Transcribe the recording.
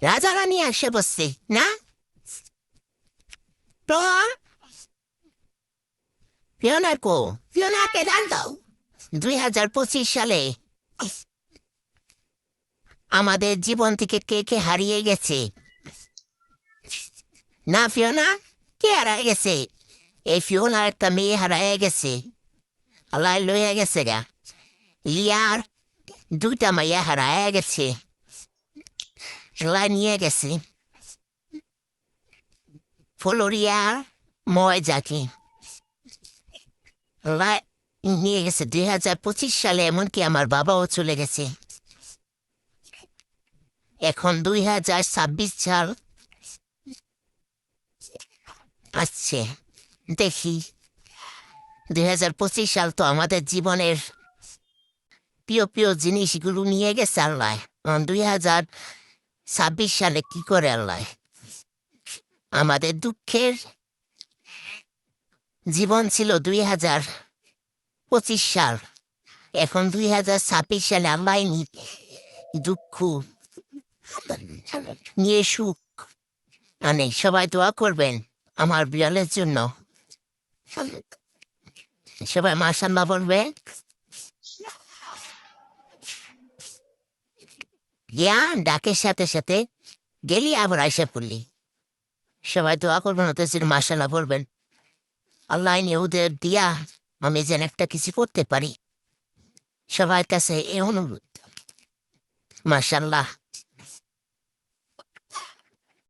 রাজা রানী আসে বসছে না? তো ফিওনার কো, ফিওনাকে ডাক দাও। 2025 সালে আমাদের জীবন থেকে কে কে হারিয়ে গেছে? না ফিওনা, কে হারায় গেছে? এই ফিওনা একটা মেয়ে হারায় গেছে। আল্লাহ লইয়া গেছে গা। লিয়ার 2টা মাইয়া হারায় গেছে। আল্লাহ নিয়ে গেছে। ফ্লোরিয়ার ময়জাকে আল্লাহ নিয়ে গেছে 2025 সালে। এমনকি আমার বাবাও চলে গেছে। এখন 2026 সাল আসছে। দেখি 2025 সাল তো আমাদের জীবনের প্রিয় প্রিয় জিনিসগুলো নিয়ে গেছে আল্লাহ। 2026 সালে কি করে আল্লাহ? আমাদের দুঃখের জীবন ছিল 2025 সাল। এখন 2026 সালে আল্লাহ দুঃখ নিয়ে সুখ আনে। সবাই দোয়া করবেন আমার বিড়ালের জন্য। সবাই মাশাআল্লাহ বলবেন। জ্ঞান ডাকের সাথে সাথে গেলি আবার আইসা পড়লি। সবাই দোয়া করবেন, ওদের জন্য মাশাআল্লাহ বলবেন। আল্লাহ নিয়ে ওদের দিয়া আমি যেন একটা কিছু করতে পারি। সবার কাছে এ অনুরোধ। মাশাআল্লাহ।